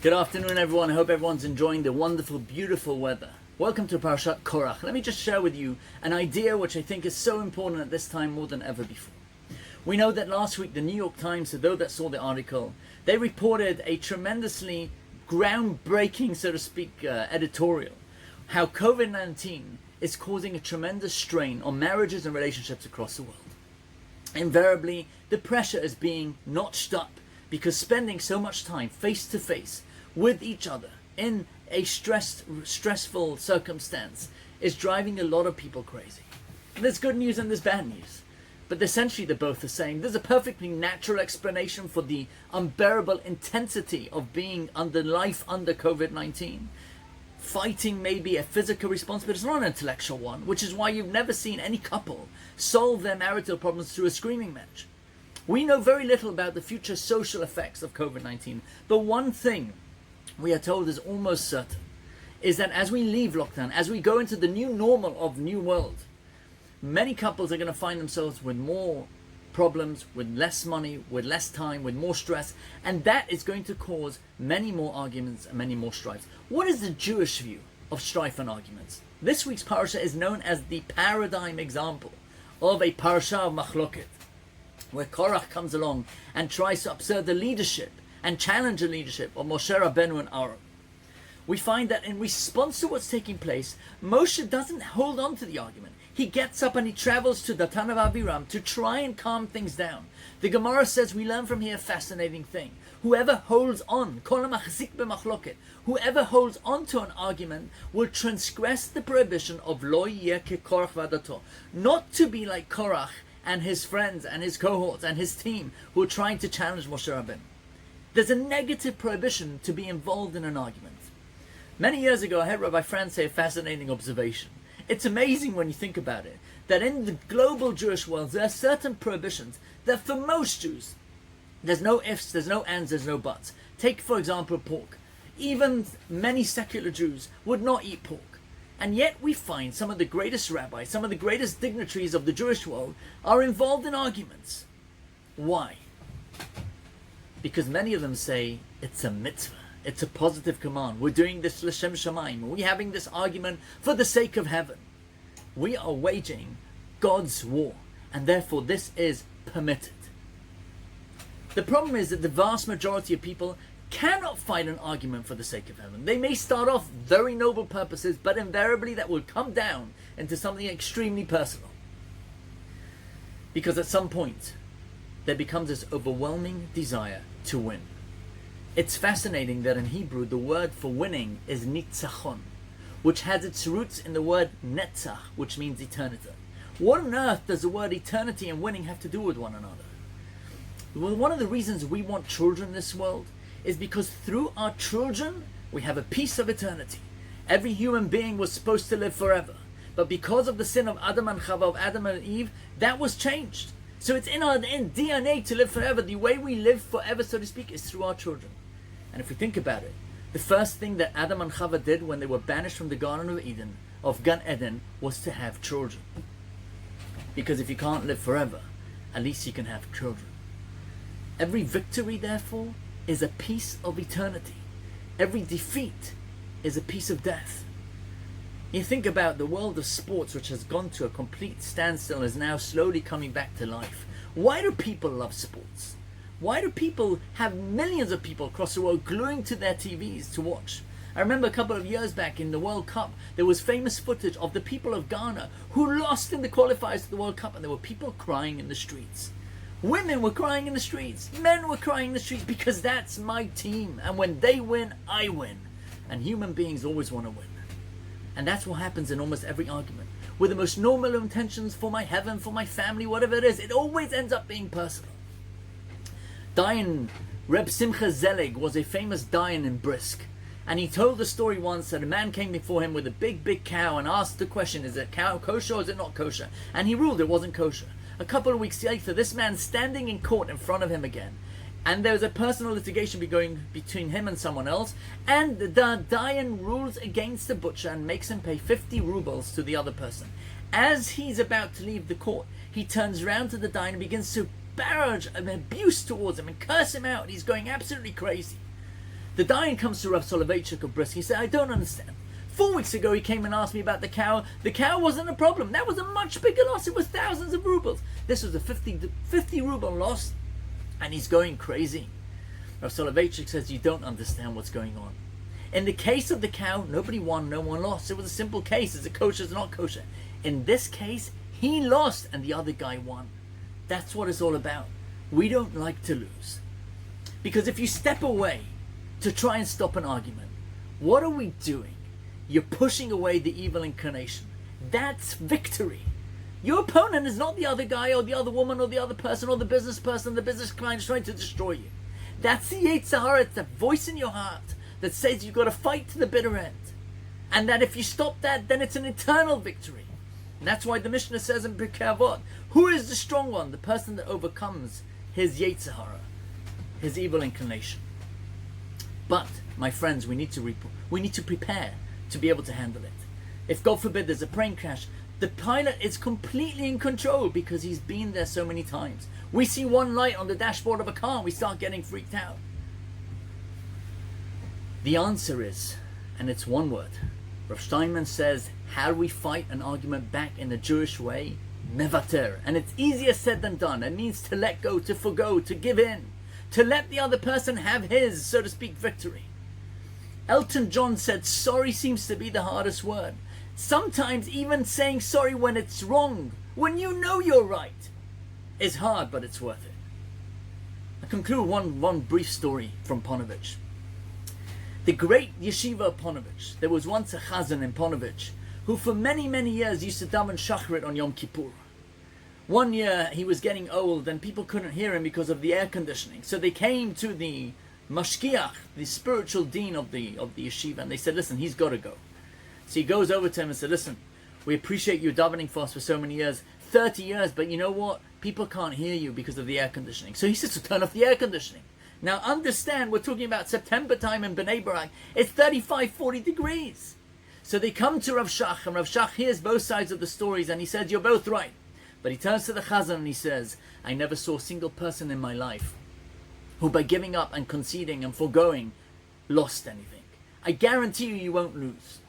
Good afternoon, everyone. I hope everyone's enjoying the wonderful, beautiful weather. Welcome to Parshat Korach. Let me just share with you an idea which I think is so important at this time more than ever before. We know that last week the New York Times, for those that saw the article, they reported a tremendously groundbreaking, so to speak, editorial. How COVID-19 is causing a tremendous strain on marriages and relationships across the world. Invariably, the pressure is being notched up because spending so much time face to face with each other in a stressful circumstance is driving a lot of people crazy. There's good news and there's bad news, but essentially they're both the same. There's a perfectly natural explanation for the unbearable intensity of being under COVID-19. Fighting may be a physical response, but it's not an intellectual one, which is why you've never seen any couple solve their marital problems through a screaming match. We know very little about the future social effects of COVID-19, but one thing we are told is almost certain, is that as we leave lockdown, as we go into the new normal of new world, many couples are going to find themselves with more problems, with less money, with less time, with more stress, and that is going to cause many more arguments and many more strifes. What is the Jewish view of strife and arguments? This week's Parsha is known as the paradigm example of a Parsha of Machloket, where Korach comes along and tries to upset the leadership and challenge the leadership of Moshe Rabbeinu and Aaron. We find that in response to what's taking place, Moshe doesn't hold on to the argument. He gets up and he travels to Datan of Abiram to try and calm things down. The Gemara says we learn from here a fascinating thing. Whoever holds on, whoever holds on to an argument will transgress the prohibition of lo yeh kekorach v'adato, not to be like Korach and his friends and his cohorts and his team who are trying to challenge Moshe Rabbeinu. There's a negative prohibition to be involved in an argument. Many years ago, I heard Rabbi France say a fascinating observation. It's amazing when you think about it, that in the global Jewish world, there are certain prohibitions that for most Jews, there's no ifs, there's no ands, there's no buts. Take, for example, pork. Even many secular Jews would not eat pork. And yet we find some of the greatest rabbis, some of the greatest dignitaries of the Jewish world are involved in arguments. Why? Because many of them say it's a mitzvah, it's a positive command. We're doing this l'shem shamayim. We're having this argument for the sake of heaven. We are waging God's war, and therefore this is permitted. The problem is that the vast majority of people cannot fight an argument for the sake of heaven. They may start off very noble purposes, but invariably that will come down into something extremely personal. Because at some point, there becomes this overwhelming desire to win. It's fascinating that in Hebrew, the word for winning is nitzachon, which has its roots in the word netzach, which means eternity. What on earth does the word eternity and winning have to do with one another? Well, one of the reasons we want children in this world is because through our children, we have a piece of eternity. Every human being was supposed to live forever. But because of the sin of Adam and Chava, of Adam and Eve, that was changed. So it's in our DNA to live forever. The way we live forever, so to speak, is through our children. And if we think about it, the first thing that Adam and Chava did when they were banished from the Garden of Eden, of Gan Eden, was to have children. Because if you can't live forever, at least you can have children. Every victory, therefore, is a piece of eternity. Every defeat is a piece of death. You think about the world of sports, which has gone to a complete standstill and is now slowly coming back to life. Why do people love sports? Why do people have millions of people across the world gluing to their TVs to watch? I remember a couple of years back in the World Cup, there was famous footage of the people of Ghana who lost in the qualifiers to the World Cup, and there were people crying in the streets. Women were crying in the streets. Men were crying in the streets because that's my team. And when they win, I win. And human beings always want to win. And that's what happens in almost every argument. With the most normal intentions for my heaven, for my family, whatever it is, it always ends up being personal. Dayan, Reb Simcha Zelig was a famous Dayan in Brisk. And he told the story once that a man came before him with a big cow and asked the question, is it cow kosher or is it not kosher? And he ruled it wasn't kosher. A couple of weeks later, this man standing in court in front of him again. And there was a personal litigation going between him and someone else. And the Dayan rules against the butcher and makes him pay 50 rubles to the other person. As he's about to leave the court, he turns around to the Dayan and begins to barrage an abuse towards him and curse him out. He's going absolutely crazy. The Dayan comes to Rav Soloveitchik of Brisk. He said, I don't understand. 4 weeks ago he came and asked me about the cow. The cow wasn't a problem. That was a much bigger loss. It was thousands of rubles. This was a 50 ruble loss, and he's going crazy. Rav Soloveitchik says, you don't understand what's going on. In the case of the cow, nobody won, no one lost. It was a simple case. Is it kosher, is it not kosher? In this case, he lost and the other guy won. That's what it's all about. We don't like to lose. Because if you step away to try and stop an argument, what are we doing? You're pushing away the evil inclination. That's victory. Your opponent is not the other guy or the other woman or the other person or the business person, the business client is trying to destroy you. That's the Yetzer Hara. It's the voice in your heart that says you've got to fight to the bitter end. And that if you stop that, then it's an eternal victory. And that's why the Mishnah says in Pirkei Avot, who is the strong one? The person that overcomes his Yetzer Hara, his evil inclination. But, my friends, we need to prepare to be able to handle it. If, God forbid, there's a plane crash, the pilot is completely in control because he's been there so many times. We see one light on the dashboard of a car and we start getting freaked out. The answer is, and it's one word. Rav Steinman says, how do we fight an argument back in the Jewish way? Mevater. And it's easier said than done. It means to let go, to forgo, to give in. To let the other person have his, so to speak, victory. Elton John said, sorry seems to be the hardest word. Sometimes even saying sorry when it's wrong, when you know you're right, is hard, but it's worth it. I conclude one brief story from Ponevezh. The great yeshiva of Ponevezh. There was once a chazan in Ponevezh who for many, many years used to daven shacharit on Yom Kippur. One year he was getting old and people couldn't hear him because of the air conditioning. So they came to the mashkiach, the spiritual dean of the yeshiva, and they said, listen, he's got to go. So he goes over to him and said, listen, we appreciate you davening for us for so many years, 30 years, but you know what? People can't hear you because of the air conditioning. So he says to turn off the air conditioning. Now understand, we're talking about September time in Bnei Brak. It's 35, 40 degrees. So they come to Rav Shach, and Rav Shach hears both sides of the stories, and he says, you're both right. But he turns to the Chazan and he says, I never saw a single person in my life who by giving up and conceding and foregoing lost anything. I guarantee you won't lose.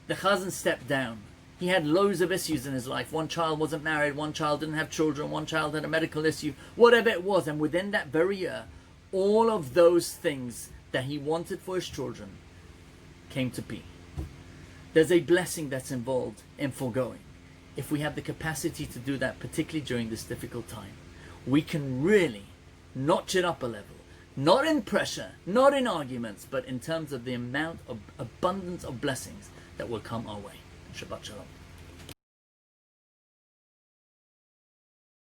The Chazan stepped down. He had loads of issues in his life. One child wasn't married, one child didn't have children, one child had a medical issue, whatever it was. And within that very year, all of those things that he wanted for his children came to be. There's a blessing that's involved in foregoing. If we have the capacity to do that, particularly during this difficult time, we can really notch it up a level. Not in pressure, not in arguments, but in terms of the amount of abundance of blessings that will come our way. Shabbat Shalom.